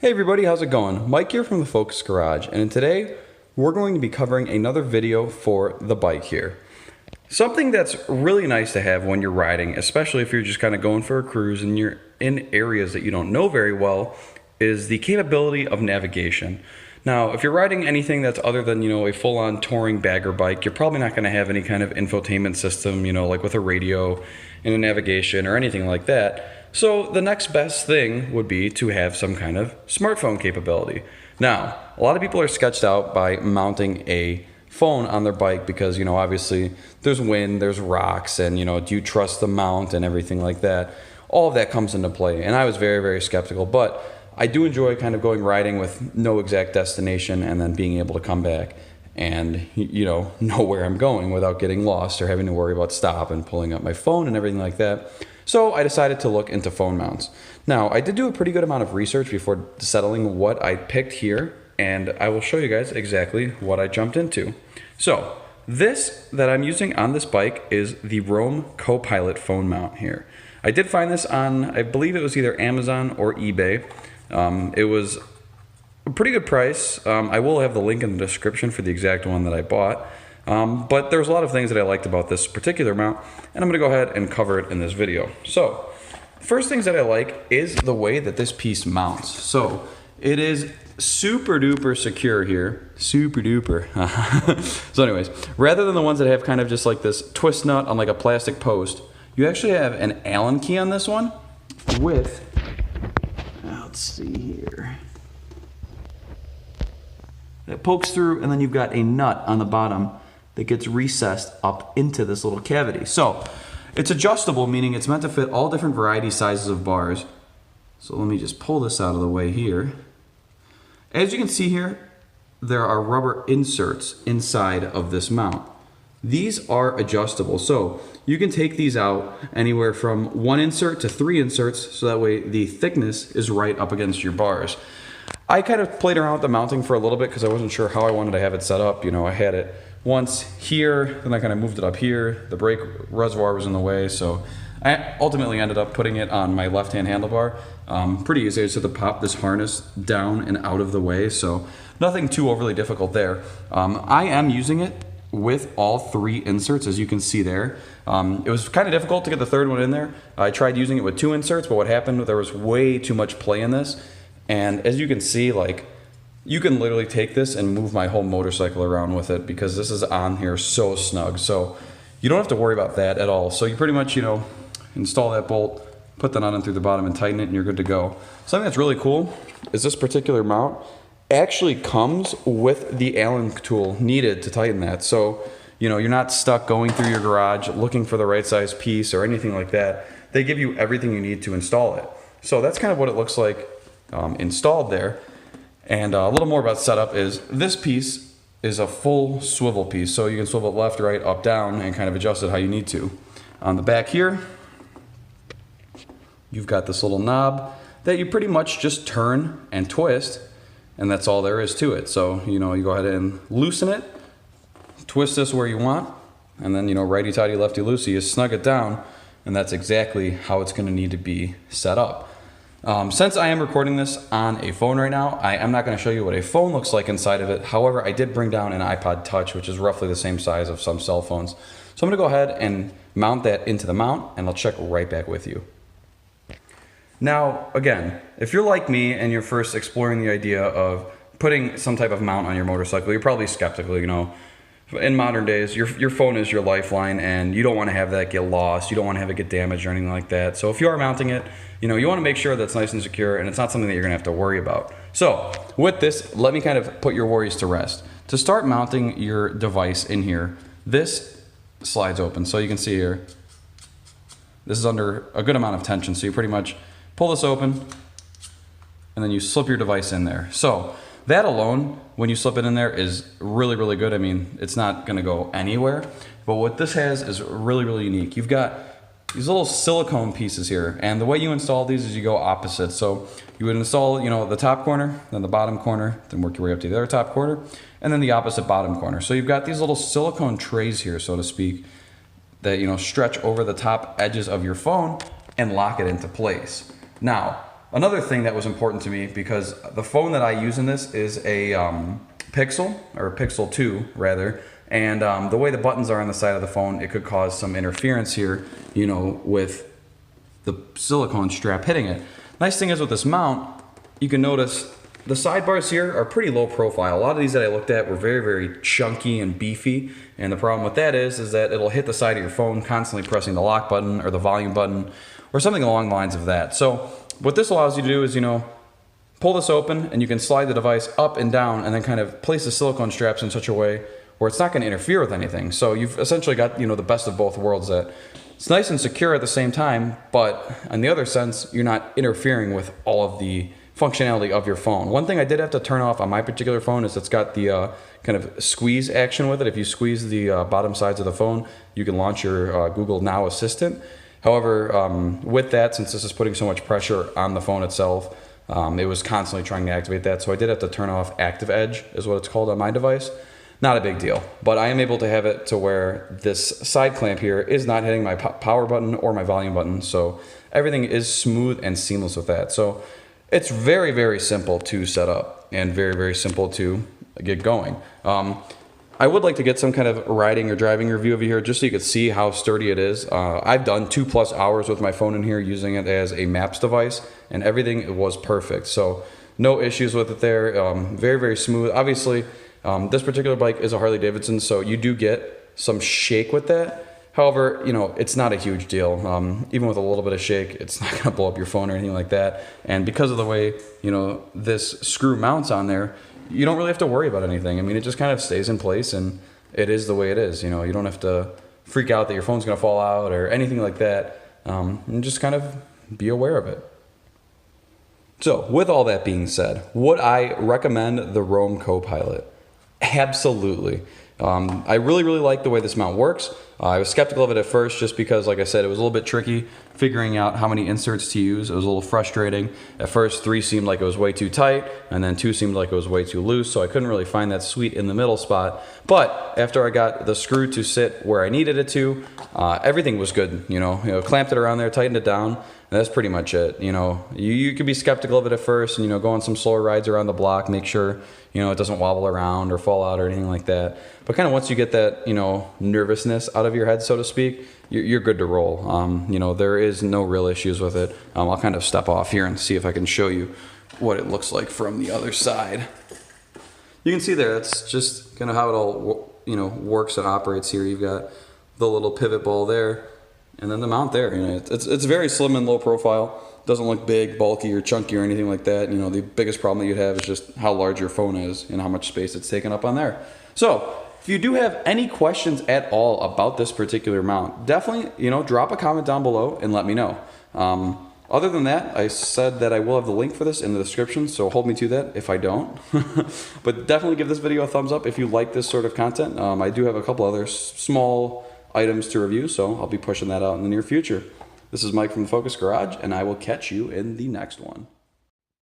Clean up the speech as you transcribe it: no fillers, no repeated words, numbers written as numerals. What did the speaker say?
Hey everybody, how's it going? Mike here from the Focus Garage, and today we're going to be covering another video for the bike here. Something that's really nice to have when you're riding, especially if you're just kind of going for a cruise and you're in areas that you don't know very well, is the capability of navigation. Now, if you're riding anything that's other than, a full-on touring bagger bike, you're probably not going to have any kind of infotainment system, like with a radio and a navigation or anything like that. So the next best thing would be to have some kind of smartphone capability. Now, a lot of people are sketched out by mounting a phone on their bike because, obviously there's wind, there's rocks, and, do you trust the mount and everything like that? All of that comes into play, and I was very, very skeptical, but I do enjoy kind of going riding with no exact destination and then being able to come back and, know where I'm going without getting lost or having to worry about stop and pulling up my phone and everything like that. So I decided to look into phone mounts. Now, I did do a pretty good amount of research before settling what I picked here, and I will show you guys exactly what I jumped into. So this that I'm using on this bike is the Roam Copilot phone mount here. I did find this on, I believe it was either Amazon or eBay. It was a pretty good price. I will have the link in the description for the exact one that I bought. But there's a lot of things that I liked about this particular mount, and I'm going to go ahead and cover it in this video. So, first things that I like is the way that this piece mounts. So, it is super duper secure here. Super duper. So anyways, rather than the ones that have kind of just like this twist nut on like a plastic post, you actually have an Allen key on this one with, let's see here. It pokes through, and then you've got a nut on the bottom that gets recessed up into this little cavity. So it's adjustable, meaning it's meant to fit all different variety sizes of bars. So let me just pull this out of the way here. As you can see here, there are rubber inserts inside of this mount. These are adjustable, so you can take these out anywhere from 1 insert to 3 inserts, so that way the thickness is right up against your bars. I kind of played around with the mounting for a little bit because I wasn't sure how I wanted to have it set up. I had it once here, then I kind of moved it up here. The brake reservoir was in the way, so I ultimately ended up putting it on my left-hand handlebar. Pretty easy. I just had to pop this harness down and out of the way, so nothing too overly difficult there. I am using it with all 3 inserts, as you can see there. It was kind of difficult to get the third one in there. I tried using it with 2 inserts, but what happened, there was way too much play in this. And as you can see, you can literally take this and move my whole motorcycle around with it because this is on here so snug. So you don't have to worry about that at all. So you pretty much, install that bolt, put the nut in through the bottom and tighten it, and you're good to go. Something that's really cool is this particular mount actually comes with the Allen tool needed to tighten that. So, you're not stuck going through your garage looking for the right size piece or anything like that. They give you everything you need to install it. So that's kind of what it looks like installed there. And a little more about setup is this piece is a full swivel piece, so you can swivel it left, right, up, down, and kind of adjust it how you need to. On the back here, you've got this little knob that you pretty much just turn and twist, and that's all there is to it. So, you go ahead and loosen it, twist this where you want, and then, righty-tighty, lefty-loosey, you snug it down, and that's exactly how it's going to need to be set up. Since I am recording this on a phone right now, I am not going to show you what a phone looks like inside of it. However, I did bring down an iPod Touch, which is roughly the same size of some cell phones. So I'm going to go ahead and mount that into the mount, and I'll check right back with you. Now, again, if you're like me and you're first exploring the idea of putting some type of mount on your motorcycle, you're probably skeptical, In modern days, your phone is your lifeline, and you don't want to have that get lost. You don't want to have it get damaged or anything like that. So if you are mounting it, you want to make sure that's nice and secure, and it's not something that you're going to have to worry about. So with this, let me kind of put your worries to rest. To start mounting your device in here, this slides open. So you can see here, this is under a good amount of tension. So you pretty much pull this open, and then you slip your device in there. So that alone, when you slip it in there, is really, really good. I mean, it's not going to go anywhere. But what this has is really, really unique. You've got these little silicone pieces here, and the way you install these is you go opposite. So you would install, the top corner, then the bottom corner, then work your way up to the other top corner, and then the opposite bottom corner. So you've got these little silicone trays here, so to speak, that stretch over the top edges of your phone and lock it into place. Now, Another thing that was important to me, because the phone that I use in this is a Pixel, or Pixel 2 rather, and the way the buttons are on the side of the phone, it could cause some interference here, you know, with the silicone strap hitting it. Nice thing is with this mount, you can notice the sidebars here are pretty low profile. A lot of these that I looked at were very, very chunky and beefy, and the problem with that is that it'll hit the side of your phone constantly pressing the lock button or the volume button or something along the lines of that. So what this allows you to do is, you know, pull this open and you can slide the device up and down and then kind of place the silicone straps in such a way where it's not going to interfere with anything. So you've essentially got, you know, the best of both worlds, that it's nice and secure at the same time, but in the other sense, you're not interfering with all of the functionality of your phone. One thing I did have to turn off on my particular phone is it's got the kind of squeeze action with it. If you squeeze the bottom sides of the phone, you can launch your Google Now Assistant. However, with that, since this is putting so much pressure on the phone itself, it was constantly trying to activate that. So I did have to turn off Active Edge, is what it's called on my device. Not a big deal, but I am able to have it to where this side clamp here is not hitting my power button or my volume button. So everything is smooth and seamless with that. So it's very, very simple to set up and very, very simple to get going. I would like to get some kind of riding or driving review of here just so you could see how sturdy it is. I've done 2+ hours with my phone in here using it as a maps device, and everything was perfect. So no issues with it there. Very, very smooth. Obviously, this particular bike is a Harley Davidson, so you do get some shake with that. However, you know, it's not a huge deal. Even with a little bit of shake, it's not going to blow up your phone or anything like that. And because of the way, you know, this screw mounts on there, you don't really have to worry about anything. I mean, it just kind of stays in place, and it is the way it is. You know, you don't have to freak out that your phone's going to fall out or anything like that. And just kind of be aware of it. So, with all that being said, would I recommend the Roam Copilot? Absolutely. I really, really like the way this mount works. I was skeptical of it at first just because, like I said, it was a little bit tricky figuring out how many inserts to use. It was a little frustrating. At first, 3 seemed like it was way too tight, and then 2 seemed like it was way too loose, so I couldn't really find that sweet in the middle spot. But after I got the screw to sit where I needed it to, everything was good. You know, clamped it around there, tightened it down, and that's pretty much it. You know, you could be skeptical of it at first, and, you know, go on some slower rides around the block, make sure, you know, it doesn't wobble around or fall out or anything like that. But kind of once you get that, you know, nervousness out of your head, so to speak, you're good to roll. You know, there is no real issues with it. I'll kind of step off here and see if I can show you what it looks like from the other side. You can see there, that's just kind of how it all, you know, works and operates here. You've got the little pivot ball there, and then the mount there. You know, it's very slim and low profile. Doesn't look big, bulky, or chunky or anything like that. You know, the biggest problem that you'd have is just how large your phone is and how much space it's taken up on there. So, if you do have any questions at all about this particular mount, definitely, you know, drop a comment down below and let me know. Other than that, I said that I will have the link for this in the description, so hold me to that if I don't. But definitely give this video a thumbs up if you like this sort of content. I do have a couple other small items to review, so I'll be pushing that out in the near future. This is Mike from the Focus Garage, and I will catch you in the next one.